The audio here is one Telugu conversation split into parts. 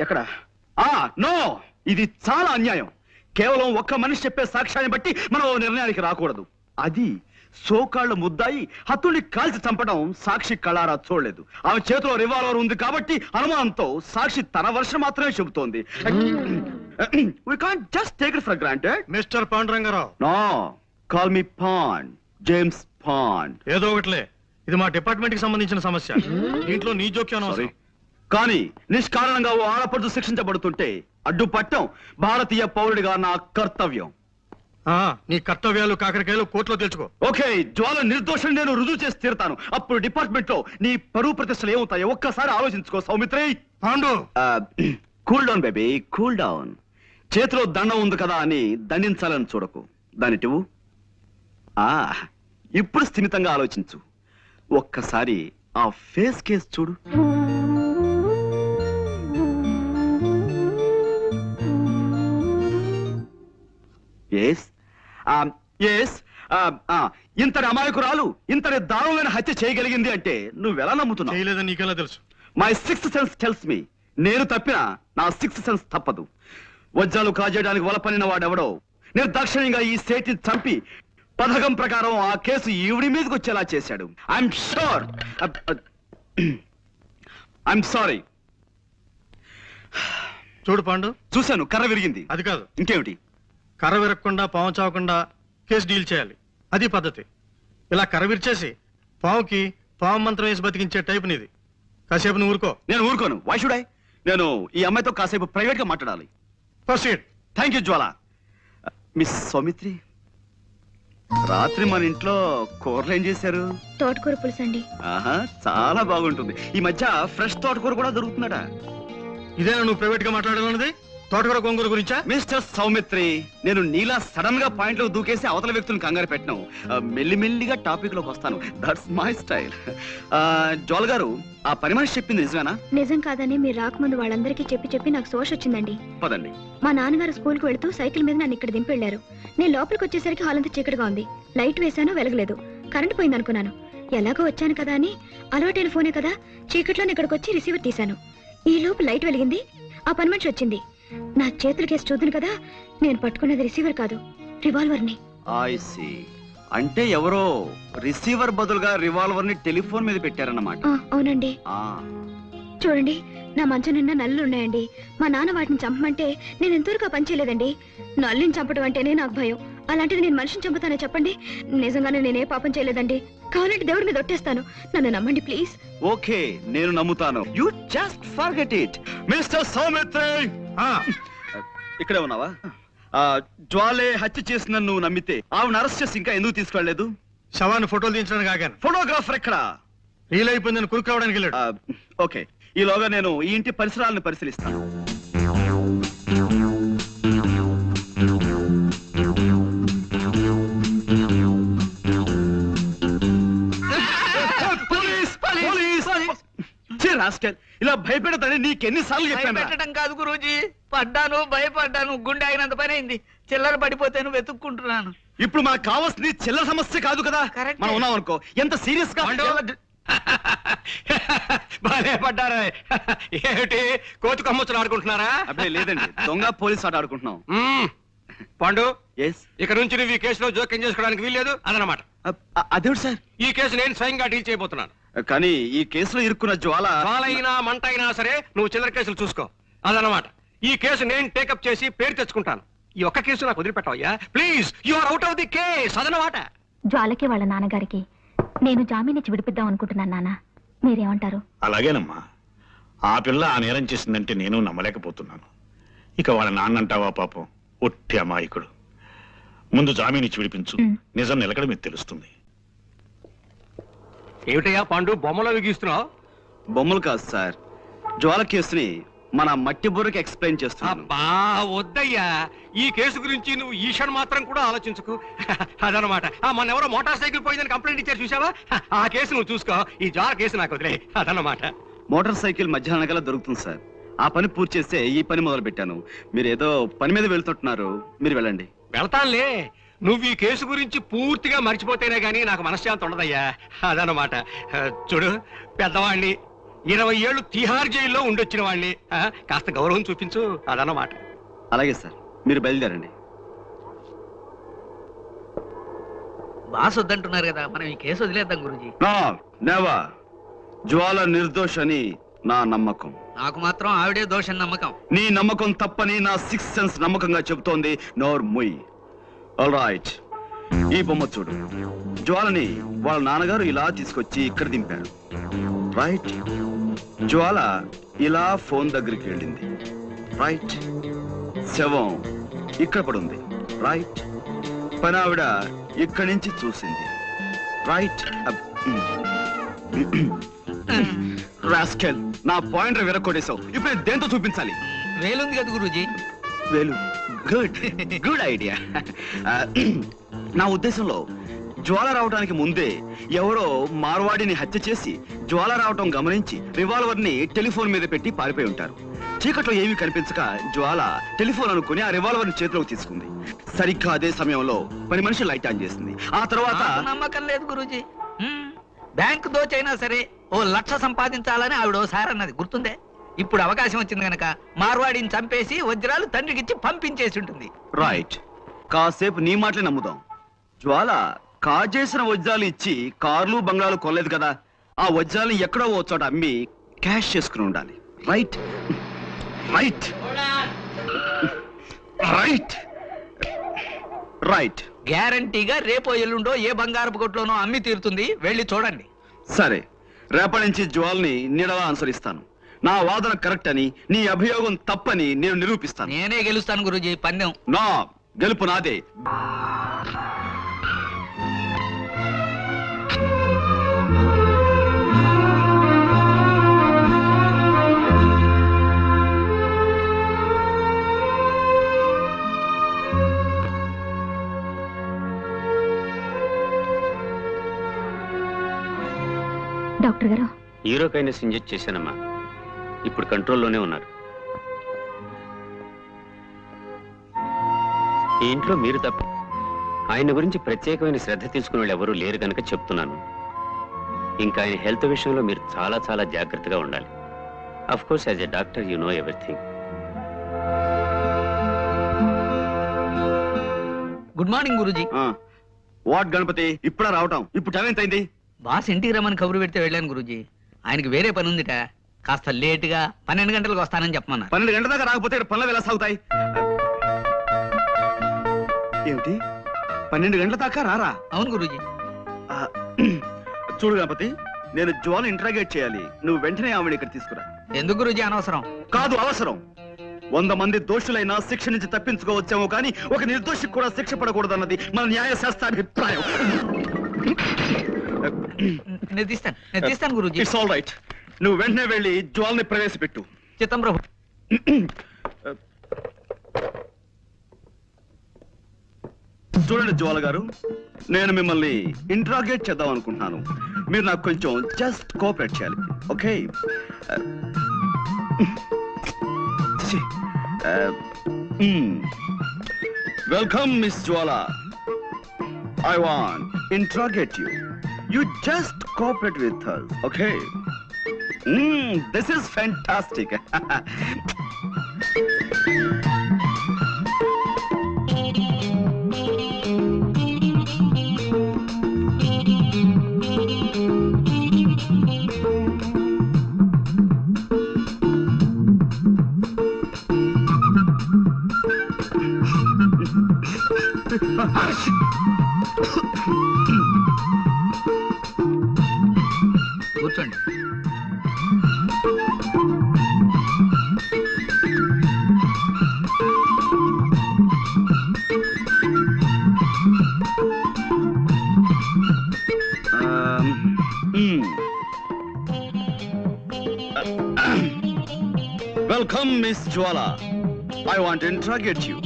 ఎక్కడ? నో, ఇది చాలా అన్యాయం. కేవలం ఒక్క మనిషి చెప్పే సాక్ష్యాన్ని బట్టి మనం నిర్ణయానికి రాకూడదు. అది సోకాళ్ల ముద్దాయి హత్తుని కాల్చి చంపడం సాక్షి కళారా చూడలేదు. ఆమె చేతిలో రివాల్వర్ ఉంది కాబట్టి అనుమానంతో సాక్షి తన వర్షం మాత్రమే చెబుతోంది. We can't just take it for granted. Mister Panduranga Rao. No, call me Pond, James Pond. ఏదో ఒకటిలే, ఇది మా డిపార్ట్మెంట్ కి సంబంధించిన సమస్య. దీంట్లో నీ జోక్యం అవసరం. కానీ నిష్కారణంగా ఓ ఆడపడుచు శిక్షించబడుతుంటే అడ్డుపట్టం భారతీయ పౌరుడిగా నా కర్తవ్యం. నీ కర్తవ్యాలు కాకరకాయలు కోర్టులో తెలుసుకో. ఓకే, జ్వాల నిర్దోషం నేను రుజువు చేసి తీరుతాను. అప్పుడు డిపార్ట్మెంట్ లో నీ పరువు ప్రతిష్టలు ఏమవుతాయో ఒక్కసారి ఆలోచించుకో Saumitri. Pandu, cool down baby, cool down. చేతిలో దండం ఉంది కదా అని దండించాలని చూడకు. దానిటివు. ఇప్పుడు స్థిమితంగా ఆలోచించు. ఒక్కసారి ఆ ఫేస్ కేస్ చూడు. ఇంతటి అమాయకురాలు ఇంతటి దారుణమైన హత్య చేయగలిగింది అంటే నువ్వెలా నమ్ముతున్నావు? చేయలేదని నీకెలా తెలుసు? My sixth sense tells me. నేను తప్పినా నా సిక్స్త్ సెన్స్ తప్పదు. వజ్రాలు కాజేయడానికి వలపనిన వాడెవడో నిర్దాక్షిణ్యంగా ఈ సేటిని చంపి పథకం ప్రకారం ఆ కేసు ఈవిడి మీదకి వచ్చేలా చేశాడు. I'm sure. I'm sorry. చూడు పాండు, చూశాను, కర్ర విరిగింది. అది కాదు, ఇంకేమిటి? కర్ర విరగకుండా పాము చావకుండా కేసు డీల్ చేయాలి. అది పద్ధతి. ఇలా కర్ర విరిచేసి పావుకి పాము మంత్రం వేసి బతికించే టైప్ నీది. కాసేపు నువ్వు ఊరుకో. నేను ఊరుకోను. Why should I? నేను ఈ అమ్మాయితో కాసేపు ప్రైవేట్ గా మాట్లాడాలి. Proceed. Thank you Jwala. Miss Soumitri, రాత్రి మన ఇంట్లో కూరలు ఏం చేశారు? తోటకూర పులుసు అండి. ఆహా, చాలా బాగుంటుంది. ఈ మధ్య ఫ్రెష్ తోటకూర కూడా దొరుకుతుందట. ఇదేనా నువ్వు ప్రైవేట్ గా మాట్లాడాలన్నది? తోటకూర గొంగూర గురించా? మిస్టర్ సౌమిత్రి, నేను నీలా సడన్ గా పాయింట్ లో దూకేసి అవతల వ్యక్తులను కంగారు పెట్టను. మెల్లిమెల్లిగా టాపిక్ లోకి వస్తాను. That's my style. జోల్ గారు, ఆ పని మనిషి చెప్పింది నిజమేనా? నిజం కాదని మీరు రాకముందు వాళ్ళందరికీ చెప్పి నాకు సోష్ వచ్చిందండి. పదండి. మా నాన్నగారు స్కూల్ కు వెళ్తూ సైకిల్ మీద నన్ను ఇక్కడ దింపి వెళ్లారు. నేను లోపలికి వచ్చేసరికి హాల్ అంతా చీకటిగా ఉంది. లైట్ వేశాను, వెలగలేదు. కరెంట్ పోయింది అనుకున్నాను. ఎలాగో వచ్చాను కదా అని అలవాటైన ఫోనే కదా, చీకట్లోనే ఇక్కడికి వచ్చి రిసీవర్ తీశాను. ఈ లోపు లైట్ వెలిగింది. ఆ పని మనిషి వచ్చింది. నా చేతుల కేసు చూద్దును కదా, నేను పట్టుకున్నది రిసీవర్ కాదు, రివాల్వర్ ని. I see. అంటే ఎవరో రిసీవర్ బదులుగా రివాల్వర్ ని టెలిఫోన్ మీద పెట్టారన్నమాట. అవునండి. చూడండి, నా మంచం నిండా నల్లులు ఉన్నాయండి. మా నాన్న వాటిని చంపమంటే నేను ఎంతవరకు పని చేయలేదండి. నల్లుని చంపడం అంటేనే నాకు భయం. అలాంటిది నేను మనిషిని చంపుతానే చెప్పండి? నిజంగానే నేనే పాపం చేయలేదండి. కావాలంటే దేవుడి మీద ఒట్టేస్తాను. నన్ను నమ్మండి ప్లీజ్. ఓకే, నేను నమ్ముతాను. You just forget it. Mister Saumitri, ఇక్కడే ఉన్నావా? జ్వాలే హత్య చేసిన నువ్వు నమ్మితే ఆవిడ అరెస్ట్ చేసి ఇంకా ఎందుకు తీసుకెళ్లలేదు? శవాన్ని ఫోటోలు తీయించడానికి ఆగాను. ఫోటోగ్రాఫర్ ఎక్కడ? రీల్ అయిపోయిందని కురుకు రావడానికి వెళ్ళాడు. ఓకే, ఈలోగా నేను ఈ ఇంటి పరిసరాలను పరిశీలిస్తాను. ఇలా భయపెడతానే నీకెన్నిసార్లు చెప్పాను? పెట్టడం కాదు గురూజీ, పడ్డాను, భయపడ్డాను, గుండె అయినంత పని అయింది. చిల్లర పడిపోతే వెతుక్కుంటున్నాను. ఇప్పుడు మనకు కావాల్సింది చిల్లర సమస్య కాదు కదా. మనం ఉన్నాం అనుకో, ఎంత సీరియస్ గా బాగా పడ్డారా? ఏమిటి కోతి కమ్మొచ్చులు ఆడుకుంటున్నారా? అప్పుడే లేదండి, దొంగ పోలీస్ ఆట ఆడుకుంటున్నాం. పాండు, ఇక్కడ నుంచి నువ్వు ఈ కేసులో జోక్యం చేసుకోవడానికి వీల్లేదు అదనమాట. అదేవిడు సార్, ఈ కేసు నేను స్వయంగా డీల్ చేయబోతున్నాను. కానీ ఈ కేసులో ఇరుక్కున్న జ్వాలైనా మంట అయినా సరే నువ్వు చిల్లర కేసులు చూసుకో అదనమాట. ఈ కేసు నేను టేకప్ చేసి పేరు తెచ్చుకుంటాను. ఈ ఒక్క కేసు నాకు వదిలిపెట్టవయ్యా please. You are out of the case అదనమాట. జ్వాలకి వాళ్ళ నాన్నగారికి నేను జామీన్ ఇచ్చి విడిపిద్దాం అనుకుంటున్నాను. నాన్న, మీరేమంటారు? అలాగేనమ్మా. ఆ పిల్ల ఆ నేరం చేసిందంటే నేను నమ్మలేకపోతున్నాను. ఇక వాళ్ళ నాన్నంటావా? పాపం ఒట్టి అమాయకుడు. ముందు జామీన్ ఇచ్చి విడిపించు, నిజం నిలకడ మీకు తెలుస్తుంది. ఏమిటయ్యా పాండు బొమ్మలు గీస్తున్నావు? బొమ్మలు కాదు సార్, జ్వాల కేసుని మన మట్టి బుర్రకి ఎక్స్ప్లెయిన్ చేస్తున్నాను. వద్దయ్యా, ఈ కేసు గురించి నువ్వు ఈషన్ మాత్రం కూడా ఆలోచించుకు అదనమాట. మన ఎవరో మోటార్ సైకిల్ పోయిందని కంప్లైంట్ ఇచ్చారు చూసావా? ఆ కేసు నువ్వు చూసుకో, ఈ జ్వాల కేసు నాకు వదిలే అదనమాట. మోటార్ సైకిల్ మధ్యాహ్నం కల్లా దొరుకుతుంది సార్. ఆ పని పూర్తి చేస్తే ఈ పని మొదలు పెట్టాను. మీరు ఏదో పని మీద వెళ్తుంటున్నారు, మీరు వెళ్ళండి. వెళ్తానులే, నువ్వు ఈ కేసు గురించి పూర్తిగా మర్చిపోతేనే గానీ నాకు మనశ్శాంతి ఉండదయ్యా అదనమాట. చూడు, పెద్దవాణ్ణి, 20 ఏళ్ళు తిహార్ జైల్లో ఉండొచ్చిన వాడిని కాస్త గౌరవం చూపించు అదన్నమాట. అలాగే సార్, మీరు బయలుదేరండి. బాస్ వద్దంటున్నారు కదా, మనం ఈ కేసు వదిలేద్దాం గురూజీ. నా నెవర్. జ్వాల నిర్దోష్ అని నా నమ్మకం. నాకు మాత్రం ఆవిడే దోషం నమ్మకం. నీ నమ్మకం తప్పని నా 6th సెన్స్ నమ్మకంగా చెబుతోంది. నోర్ ముయ్. ఆల్ రైట్, ఈ బొమ్మ చూడు. జ్వాలని వాళ్ళ నాన్నగారు ఇలా తీసుకొచ్చి ఇక్కడ దింపారు. రైట్. జ్వాల ఇలా ఫోన్ దగ్గరికి వెళ్ళింది. రైట్. శవం ఇక్కడ పడుంది. రైట్. పనావిడ ఇక్కడి నుంచి చూసింది. రైట్. రాస్కెల్, నా పాయింటర్ విరక్కొట్టేశావు. ఇప్పుడు నేను దేంతో చూపించాలి? వేలుంది కదా గురూజీ. వేలు. Good good idea. నా ఉద్దేశంలో జ్వాల రావడానికి ముందే ఎవరో మార్వాడిని హత్య చేసి జ్వాల రావటం గమనించి రివాల్వర్ ని టెలిఫోన్ మీద పెట్టి పారిపోయి ఉంటారు. చీకట్లో ఏమీ కనిపించక జ్వాల టెలిఫోన్ అనుకుని ఆ రివాల్వర్ ని చేతిలోకి తీసుకుంది. సరిగ్గా అదే సమయంలో పని మనిషి లైట్ ఆన్ చేసింది. ఆ తర్వాత నాకు నమ్మకం లేదు గురూజీ. బ్యాంకు దోచైనా సరే 1,00,000 సంపాదించాలని ఆవిడ ఓసారి అన్నది గుర్తుందే. ఇప్పుడు అవకాశం వచ్చింది గనక మార్వాడిని చంపేసి వజ్రాలు తండ్రికిచ్చి పంపించేసి ఉంటుంది. రైట్. కాసేపు నీ మాటలే నమ్ముదాం. జ్వాల కాజేసిన వజ్రాలు ఇచ్చి కార్లు బంగ్లాలు కొనలేదు కదా. ఆ వజ్రాలను ఎక్కడో ఓ చోట అమ్మి క్యాష్ చేసుకుని ఉండాలి. Right right right right. గ్యారంటీగా రేపో ఎల్లుండో ఏ బంగారపు కొట్లోనో అమ్మి తీరుతుంది. వెళ్ళి చూడండి. సరే, రేపటి నుంచి జ్వాల్ని నీడలా అనుసరిస్తాను. నా వాదన కరెక్ట్ అని, నీ అభియోగం తప్పని నేను నిరూపిస్తాను. నేనే గెలుస్తాను గురూజీ పందెం. నా గెలుపు నాదే. డాక్టర్ గారు, హీరోకైనస్ ఇంజెక్ట్ చేశానమ్మా. ఇప్పుడు కంట్రోల్లోనే ఉన్నారు. ఈ ఇంట్లో మీరు తప్ప ఆయన గురించి ప్రత్యేకమైన శ్రద్ధ తీసుకునే వాళ్ళు ఎవరూ లేరు కనుక చెప్తున్నాను. ఇంకా ఆయన హెల్త్ విషయంలో మీరు చాలా చాలా జాగ్రత్తగా ఉండాలి. Of course as a doctor you know everything. Good morning Guruji. What Ganapati, ఇప్పుడా రావటం? ఇప్పుడు టైం ఎంత అయింది? బాస్ ఇంటికి రమ్మని కబురు పెడితే వెళ్ళాను గురూజీ. ఆయనకి వేరే పని ఉందిట. కాస్త లేటుగా 12 గంటలకు వస్తానని చెప్పమన్నా. 12 గంటల దాకా రాకపోతే ఇక్కడ పనులు ఎలా సాగుతాయి? ఏమిటి, 12 గంటల దాకా రారా? అవును గురూజీ. చూడు గణపతి, నేను జ్వాల ఇంట్రాగేట్ చేయాలి. నువ్వు వెంటనే ఆవిడ ఇక్కడ తీసుకురా. ఎందుకు గురూజీ అనవసరం? కాదు, అవసరం. 100 మంది దోషులైనా శిక్ష నుంచి తప్పించుకోవచ్చామో కానీ ఒక నిర్దోషికి కూడా శిక్ష పడకూడదన్నది మన న్యాయశాస్త్రాభిప్రాయం. నేను తీస్తాను గురూజీ. It's all right. నువ్వు వెంటనే వెళ్ళి జ్వాల్ని ప్రవేశపెట్టు. చిత్తం ప్రభు. చూడండి జ్వాల గారు, నేను మిమ్మల్ని ఇంట్రాగేట్ చేద్దాం అనుకుంటున్నాను. మీరు నాకు కొంచెం జస్ట్ కోఆపరేట్ చేయాలి. Okay? Welcome miss Jwala. I want interrogate you. You just cooperate with us, okay? This is fantastic. కూర్చోండి. Welcome, Miss Jwala. I want to interrogate you.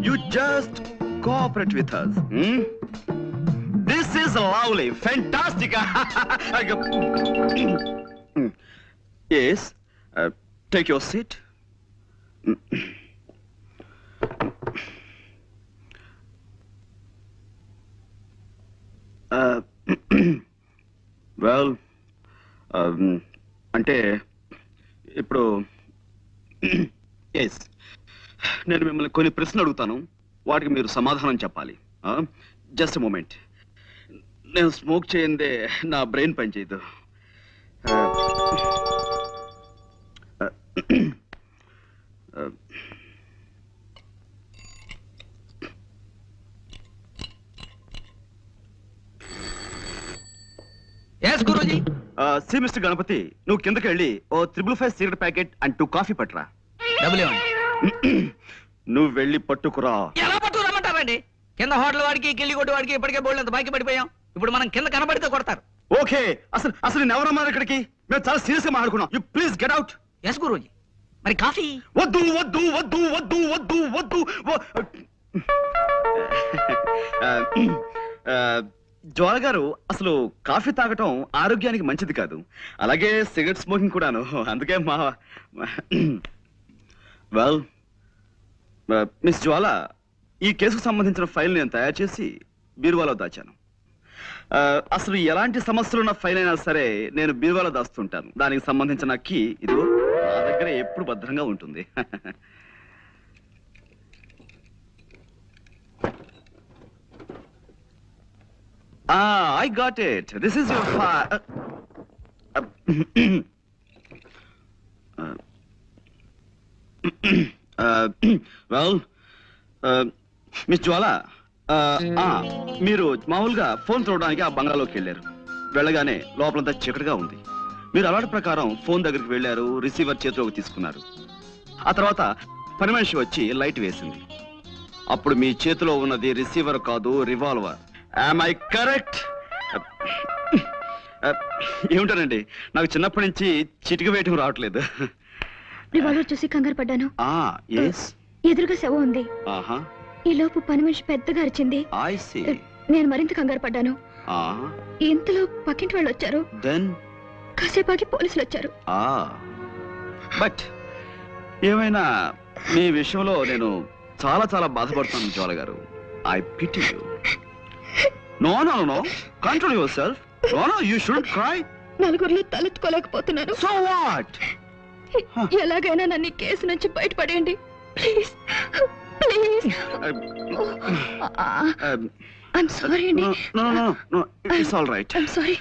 You just cooperate with us. This is lovely, fantastic. Yes, take your seat. Well, అంటే ఇప్పుడు ఎస్, నేను మిమ్మల్ని కొన్ని ప్రశ్నలు అడుగుతాను, వాటికి మీరు సమాధానం చెప్పాలి. Just moment. నేను స్మోక్ చేయందే నా బ్రెయిన్ పనిచేయదు. Yes Guruji. See Mr Ganapati, నువ్వు కిందకి వెళ్ళి ఓ 555 సిగరెట్ ప్యాకెట్ అండ్ 2 కాఫీ పట్టురా. డబ్బులు ఇవ్వండి. నువ్వు వెళ్ళి పట్టుకురా. ఎలా పట్టుకురమ్మంటారండి? కింద హోటల్ వాడికి కిల్లి కొట్టు వాడికి ఇప్పటికే బోల్డ్ అంత బాకీ పడిపోయాం. ఇప్పుడు మనం కింద కనబడితే కొడతారు. ఓకే, అసలు నేను ఎవరన్నారు ఇక్కడికి? మేము చాలా సీరియస్ గా మాట్లాడుకున్నాం. You please get out. Yes Guruji. మరి కాఫీ? వద్దు వద్దు వద్దు వద్దు వద్దు వద్దు. జ్వాల గారు, అసలు కాఫీ తాగటం ఆరోగ్యానికి మంచిది కాదు, అలాగే సిగరెట్ స్మోకింగ్ కూడాను. అందుకే వెల్ మిస్ జ్వాల, ఈ కేసుకు సంబంధించిన ఫైల్ నేను తయారు చేసి బీరువాలో దాచాను. అసలు ఎలాంటి సమస్యలున్న ఫైల్ అయినా సరే నేను బీరువాలో దాస్తుంటాను. దానికి సంబంధించిన కీ ఇదిగో నా దగ్గర ఎప్పుడు భద్రంగా ఉంటుంది. I got it. This is your file. Well, miss Jwala, మీరు మామూలుగా ఫోన్ చూడడానికి ఆ బంగాళలోకి వెళ్ళారు. వెళ్ళగానే లోపలంతా చీకటిగా ఉంది. మీరు అలవాటు ప్రకారం ఫోన్ దగ్గరికి వెళ్ళారు, రిసీవర్ చేతిలోకి తీసుకున్నారు. ఆ తర్వాత పని మనిషి వచ్చి లైట్ వేసింది. అప్పుడు మీ చేతిలో ఉన్నది రిసీవర్ కాదు, రివాల్వర్. Am I correct? ఏమిటానండి, నాకు చిన్నప్పటి నుంచి చిటిక వేయటం రావట్లేదు. రివాల్వర్ చూసి కంగారు పడ్డాను. ఎదురుగా శవం ఉంది. ఈ లోపు పని మనిషి పెద్దగా అరిచింది. నేను మరింత కంగారు పడ్డాను. ఇంతలో పక్కింటి వాళ్ళు వచ్చారు. కాసేపాకి పోలీసులు వచ్చారు. బట్ ఏమైనా మీ విషయంలో నేను చాలా చాలా బాధపడుతున్నాను జ్వాల గారు. I pity you. No, no, no. Control yourself. No, no, you shouldn't cry. నలుగురిలో తలెత్తుకోలేకపోతున్నాను. So what? ఎలాగైనా నన్ను ఈ కేసు నుంచి బయటపడేయండి. Please please. I'm sorry అండి. No. It's all right. I'm sorry.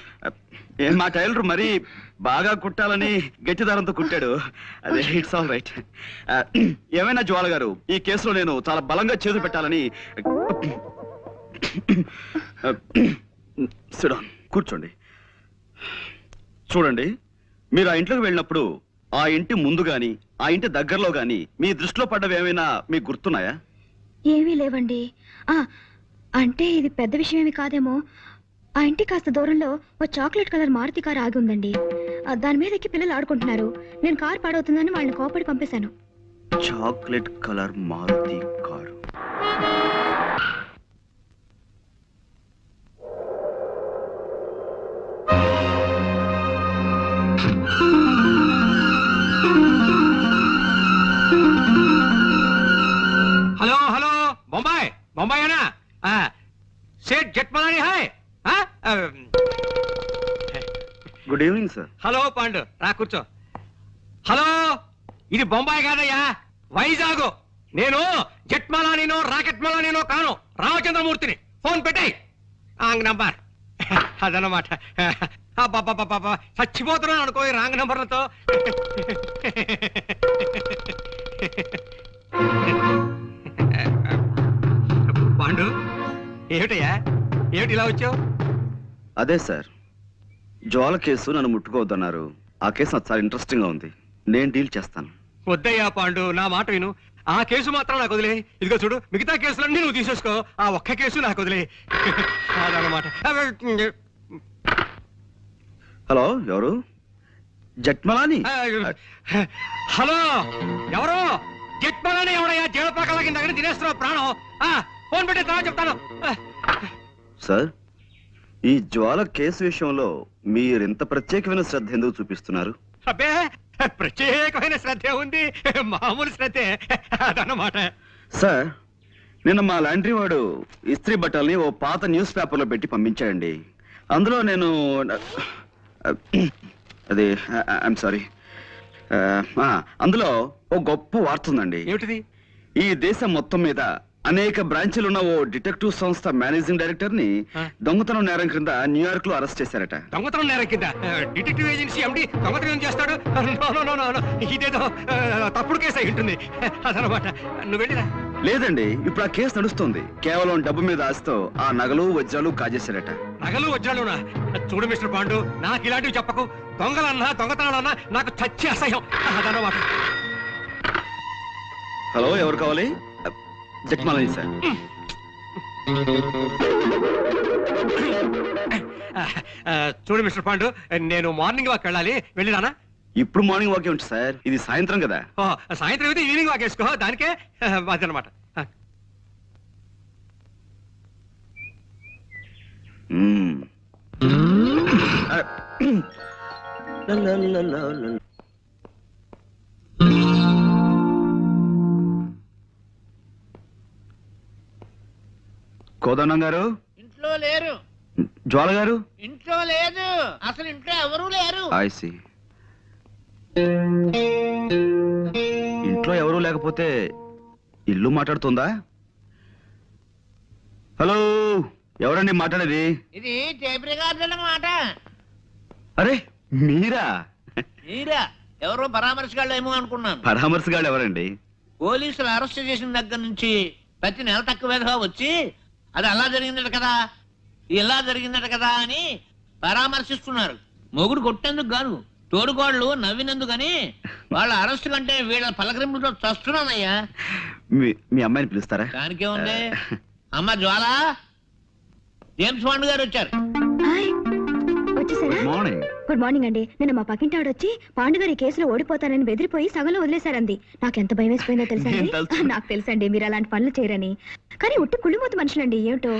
మా టైలర్ మరి బాగా కుట్టాలని గట్టి దారంతో కుట్టాడు. అదే ఇట్స్ ఆల్ రైట్. ఏమైనా జ్వాల గారు, ఈ కేసులో నేను చాలా బలంగా చేతులు పెట్టాలని. కూర్చోండి. చూడండి, మీరు ఆ ఇంట్లోకి వెళ్ళినప్పుడు ఆ ఇంటి ముందు గాని ఆ ఇంటి దగ్గరలో గాని మీ దృష్టిలో పడ్డవి ఏమైనా మీకు గుర్తున్నాయా? ఏమీ లేవండి. అంటే ఇది పెద్ద విషయం ఏమి కాదేమో. ఆ ఇంటి కాస్త దూరంలో ఓ చాక్లెట్ కలర్ మారుతి కారు ఆగి ఉందండి. దాని మీద ఎక్కి పిల్లలు ఆడుకుంటున్నారు. నేను కారు పాడవుతుందని వాళ్ళని కోపడి పంపేశాను. Chocolate colour Maruti car. Hello hello, Bombay Bombay है ना? सेठ जेठमलानी है? Good evening sir. Hello Pandu, రా కూర్చో. హలో, ఇది బొంబాయి కాదయ్యా, వైజాగ్. నేను జెట్మలానీనో రాకెట్ మలానీనో కాను, రామచంద్రమూర్తిని. ఫోన్ పెట్టాయి. Wrong number. అదనమాట. చచ్చిపోతున్నాను అనుకో ఈ రాంగ్ నంబర్లతో. పాండు, ఏమిటయ్యా, ఏమిటి ఇలా వచ్చావు? అదే సార్, జ్వాల కేసు నన్ను ముట్టుకోవద్దన్నారు. ఆ కేసు నాకు చాలా ఇంట్రెస్టింగ్ గా ఉంది. నేను డీల్ చేస్తాను. వద్దయ్యా పాండు, నా మాట విను. ఆ కేసు మాత్రం నాకు వదిలే. ఇదిగో చూడు, మిగతా కేసులన్నీ నువ్వు తీసేసుకో. ఆ ఒక్క కేసు నాకు వదిలే. అదనమాట. హలో, ఎవరు? జట్మలాని? హలో, ఎవరు? జట్మలాని ఎవడయ్యా? జీవపాకల కింద తినేస్తున్నావు ప్రాణం. ఫోన్ పెట్టే తర్వాత చెప్తాను. సార్, ఈ జ్వాల కేసు విషయంలో మీరెంత ప్రత్యేకమైన శ్రద్ధ ఎందుకు చూపిస్తున్నారు? అబ్బే, ప్రత్యేకమైన శ్రద్ధ ఉంది, మామూలు శ్రద్ధే. అదన్నమాట. సార్, నిన్న మా లాండ్రీ వాడు ఇస్త్రీ బట్టల్ని ఓ పాత న్యూస్ పేపర్లో పెట్టి పంపించాడండి. అందులో నేను అది ఐఎమ్ సారీ. అందులో ఓ గొప్ప వార్త ఉందండి. ఏమిటిది? ఈ దేశం మొత్తం మీద అనేక బ్రాంచీలు ఉన్న ఓ డిటెక్టివ్ సంస్థ మేనేజింగ్ డైరెక్టర్ ని దొంగతనం నేరం క్రింద న్యూయార్క్ లో అరెస్ట్ చేశారట. దొంగతనం నేరం కింద డిటెక్టివ్ ఏజెన్సీ ఎండి దొంగతనం ఏం చేస్తాడు? ఇదేదో తప్పుడు కేసు అయి ఉంటుంది అదనమాట. నువ్వు వెళ్ళిరా. లేదండి, ఇప్పుడు ఆ కేసు నడుస్తుంది. కేవలం డబ్బు మీద ఆశతో ఆ నగలు వజ్రాలు కాజేశారట. నగలు వజ్రాలునా? చూడు మిస్టర్ పాండు, నాకు ఇలాంటివి చెప్పకు. దొంగలన్నా దొంగతనాలన్నా నాకు చచ్చి అసహ్యం అదనమాట. హలో, ఎవరు కావాలి? జట్మాలని సార్. చూడు మిస్టర్ పాండు, నేను మార్నింగ్ వాక్ వెళ్ళాలి, వెళ్ళిరానా? ఇప్పుడు మార్నింగ్ వాకే ఉంటుంది సార్, ఇది సాయంత్రం కదా. సాయంత్రం అయితే ఈవినింగ్ వాక్ వేసుకో, దానికే అదనమాట. కోదండం గారు ఇంట్లో లేరు. జ్వాల గారు ఇంట్లో లేదు, అసలు ఇంట్లో ఎవరూ లేరు. ఐసి. ఇంట్లో ఎవరూ లేకపోతే ఇల్లు మాట్లాడుతుందా? హలో, ఎవరండి మాట్లాడేది? ఇది టేప్ రికార్డుల మాట. అరే మీరా? మీరా? ఎవరో పరామర్శగాళ్ళు ఏమో అనుకున్నాను. పరామర్శగాళ్ళు ఎవరండి? పోలీసులు అరెస్ట్ చేసిన దగ్గర నుంచి ప్రతి నెల తక్కువగా వచ్చి అది అలా జరిగిందట కదా, ఇలా జరిగిందట కదా అని పరామర్శిస్తున్నారు. మొగుడు కొట్టేందుకు కాదు, తోడుకోళ్ళు నవ్వినందుకని. వాళ్ళ అరెస్ట్ కంటే వీళ్ళ పలకరింపులతో చస్తున్నానయ్యా. మీ అమ్మాయిని పిలుస్తారా? దానికే ఉంది. అమ్మ జ్వాల, జేమ్స్ బాండ్ గారు వచ్చారు. వచ్చేసారా? మార్నింగ్. గుడ్ మార్నింగ్ అండి. నిన్న మా పక్కింటి ఆవిడ వచ్చి పాండుగారి కేసులో ఓడిపోతానని బెదిరిపోయి సగంలో వదిలేశారంది. నాకు ఎంత భయం వేసిపోయిందో తెలుసండి. నాకు తెలుసండి మీరు అలాంటి పనులు చేయరని. కానీ ఉట్టి కుళ్ళిమూత మనుషులండి. ఏమిటో,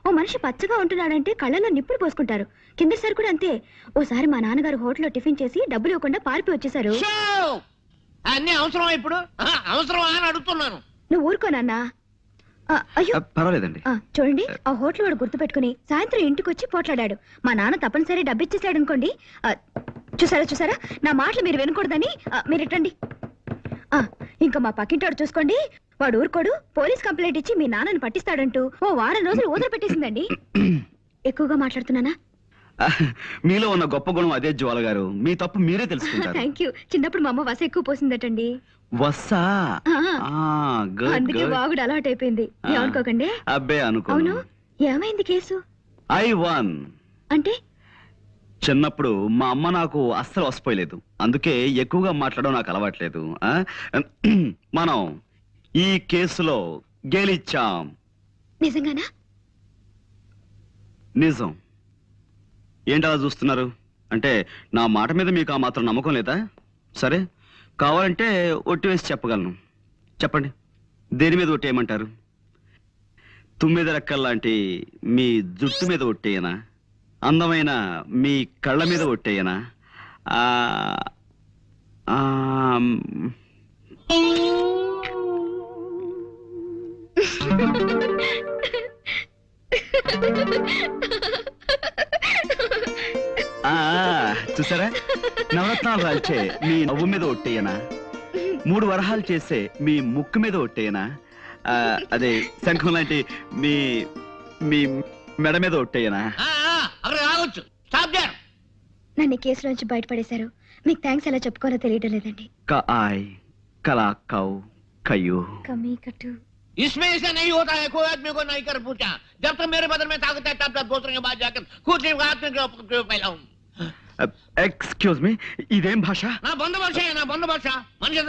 ఓ మనిషి పచ్చగా ఉంటున్నాడంటే కళ్ళలో నిప్పులు పోసుకుంటారు. కిందసారి కూడా అంతే. ఓసారి మా నాన్నగారు హోటల్లో టిఫిన్ చేసి డబ్బులు ఇవ్వకుండా పారిపోయి వచ్చేసారు. అన్ని అవసరమా ఇప్పుడు? అవసరమా అని అడుగుతున్నాను. నువ్వు ఊరుకోనన్నా. అయ్యో పర్వాలేదండి. చూడండి, ఆ హోటల్ వాడు గుర్తు పెట్టుకుని సాయంత్రం ఇంటికి వచ్చి పోట్లాడాడు. మా నాన్న తప్పనిసరి డబ్బిచ్చేసాడు అనుకోండి. చూసారా, నా మాటలు మీరు వినకూడదని మీరు ఇట్టండి. ఇంకా మా పక్కింటాడు చూసుకోండి, వాడు ఊరుకోడు. పోలీస్ కంప్లైంట్ ఇచ్చి మీ నాన్నని పట్టిస్తాడంటూ ఓ వారం రోజులు ఊదర పెట్టేసిందండి. ఎక్కువగా మాట్లాడుతున్నానా? మీలో ఉన్న గొప్ప గుణం అదే జ్వాల గారు. మీ తప్పు మీరే తెలుసుకుంటారు. Thank you. చిన్నప్పుడు మా అమ్మ వస ఎక్కువ పోసిందటండి. వస్సా? అందుకే వాగుడు అలవాటు అయిపోయింది. ఏమనుకోకండి. అబ్బే అనుకో. అవును, ఏమైంది కేసు? I one. అంటే చిన్నప్పుడు మా అమ్మ నాకు అస్సలు వసిపోయలేదు. అందుకే ఎక్కువగా మాట్లాడడం నాకు అలవాట్లేదు. మనం ఈ కేసులో గెలిచాం. నిజంగానా? నిజం. ఏంటలా చూస్తున్నారు? అంటే నా మాట మీద మీకు ఆ మాత్రం నమ్మకం లేదా? సరే, కావాలంటే ఒట్టి వేసి చెప్పగలను. చెప్పండి, దేని మీద ఒట్టేయమంటారు? తుమ్మిద రెక్కల్లాంటి మీ జుట్టు మీద ఒట్టేయనా? అందమైన మీ కళ్ళ మీద ఒట్టేయనా? చూసారా, నవరత్నాలు రాల్చే మీ నవ్వు మీద ఒట్టేయనా? 3 వరహాలు చేసే మీ ముక్కు మీద ఒట్టేయనా? అదే శంఖం లాంటి మీ మీ మెడ మీద ఒట్టేయనా? నన్ను కేసు నుంచి బయటపడేశారు. మీకు థ్యాంక్స్ ఎలా చెప్పుకోవాలో తెలియడం లేదండి. इसमें ऐसा नहीं होता है, कोई आदमी को नहीं कर पूछा। जब तक मेरे बदन में ताकत है तब तक दूसरे के बाद जाकर खुद ही हाथ में फैलाऊं। ఎక్స్క్యూజ్ మీ, ఇదేం భాష? నా బంధు భాష, నా బంధు భాష.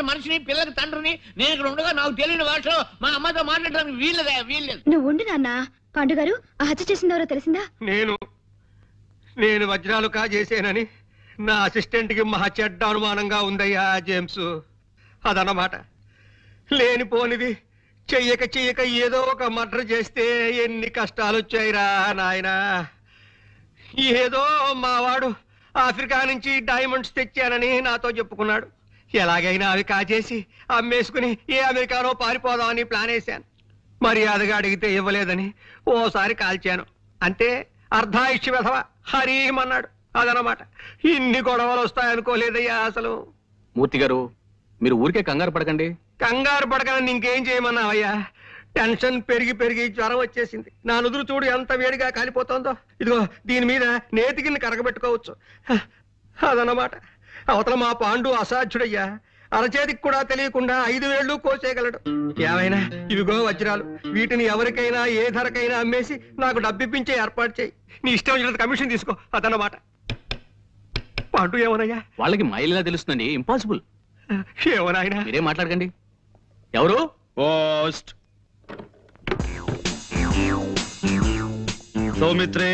మనిషిని పిల్లకి తండ్రిని నేను ఇక్కడ ఉండగా నాకు తెలియని భాషలో మా అమ్మతో మాట్లాడడానికి వీల్లేదు. నువ్వు ఉండి నాన్న. పాండు గారు, ఆ హత్య చేసిందెవరో తెలిసిందా? నేను వజ్రాలు కాజేసేనని నా అసిస్టెంట్ కి మహా చెడ్డ అనుమానంగా ఉందయ్యా జేమ్స్. అదన్నమాట. లేనిపోనిది చెయ్యక ఏదో ఒక మర్డర్ చేస్తే ఎన్ని కష్టాలు వచ్చాయిరా నాయనా. ఏదో మావాడు ఆఫ్రికా నుంచి డైమండ్స్ తెచ్చానని నాతో చెప్పుకున్నాడు. ఎలాగైనా అవి కాజేసి అమ్మేసుకుని ఏ అమెరికానో పారిపోదామని ప్లాన్ వేశాను. మర్యాదగా అడిగితే ఇవ్వలేదని ఓసారి కాల్చాను. అంతే, అర్ధాయుష్య వెధవ హరీమన్నాడు. అదనమాట. ఇన్ని గొడవలు వస్తాయనుకోలేదయ్యా అసలు. మూర్తి గారు మీరు ఊరికే కంగారు పడకండి. కంగారు పడకని ఇంకేం చేయమన్నావయ్యా? టెన్షన్ పెరిగి పెరిగి జ్వరం వచ్చేసింది. నా నుదురు చూడు ఎంత వేడిగా కాలిపోతుందో. ఇదిగో దీని మీద నేతికిని కరగబెట్టుకోవచ్చు. అదనమాట. అవతల మా పాండు అసాధ్యుడయ్యా. అరచేతికి కూడా తెలియకుండా 5 వేళ్ళు కోసేయగలడు. ఏమైనా ఇవిగో వజ్రాలు, వీటిని ఎవరికైనా ఏ ధరకైనా అమ్మేసి నాకు డబ్బిప్పించే ఏర్పాటు చేయి. నీ ఇష్టం వచ్చినంత కమిషన్ తీసుకో. అదనమాట. పాండు ఏమోనయ్యా? వాళ్ళకి మైలేలా తెలుస్తుందండి, ఇంపాసిబుల్. ఏమోనాయనా? మీరేం మాట్లాడకండి. ఎవరు? పోస్ట్ సౌమిత్రే,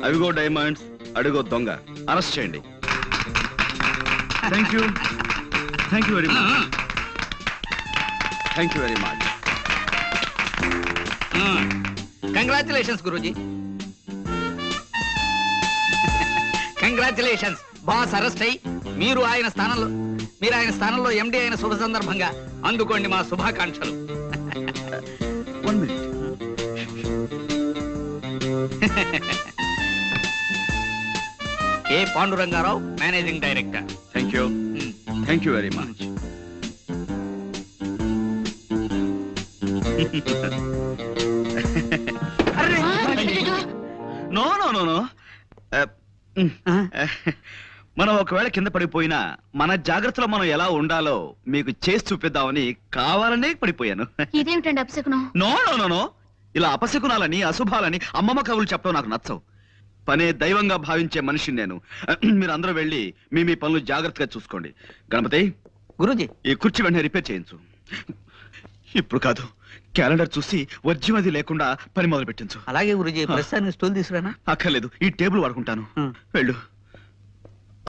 అవిగో డైమండ్స్, అడుగో దొంగ. అరెస్ట్ చేయండి. Thank you very much. Thank you very much. Congratulations Guruji. Congratulations. Boss arrest అయ్యి మీరు ఆయన స్థానంలో ఎండి అయిన శుభ సందర్భంగా అందుకోండి మా శుభాకాంక్షలు. 1 minute. K Pandurangarao, managing director. Thank you very much. No no no no. మనం ఒకవేళ కింద పడిపోయినా మన జాగ్రత్తలో మనం ఎలా ఉండాలో మీకు చేసి చూపిద్దామని కావాలనే పడిపోయాను. ఇదేమిటండి అపశకునం? No no no no. ఇలా అపశకునాలని అశుభాలని అమ్మమ్మ కవులు చెప్పడం నాకు నచ్చవు. పనే దైవంగా భావించే మనిషిని నేను. మీరు అందరూ వెళ్ళి మీ పనులు జాగ్రత్తగా చూసుకోండి. గణపతి, గురూజీ ఈ కుర్చీ వెంటనే రిపేర్ చేయించు. ఇప్పుడు కాదు, క్యాలెండర్ చూసి వర్జ్యం అది లేకుండా పని మొదలు పెట్టించు. అలాగే గురూజీ. ప్రస్తుతానికి స్టూల్ తీసుకురానా? అక్కర్లేదు, ఈ టేబుల్ వాడుకుంటాను. వెళ్ళు.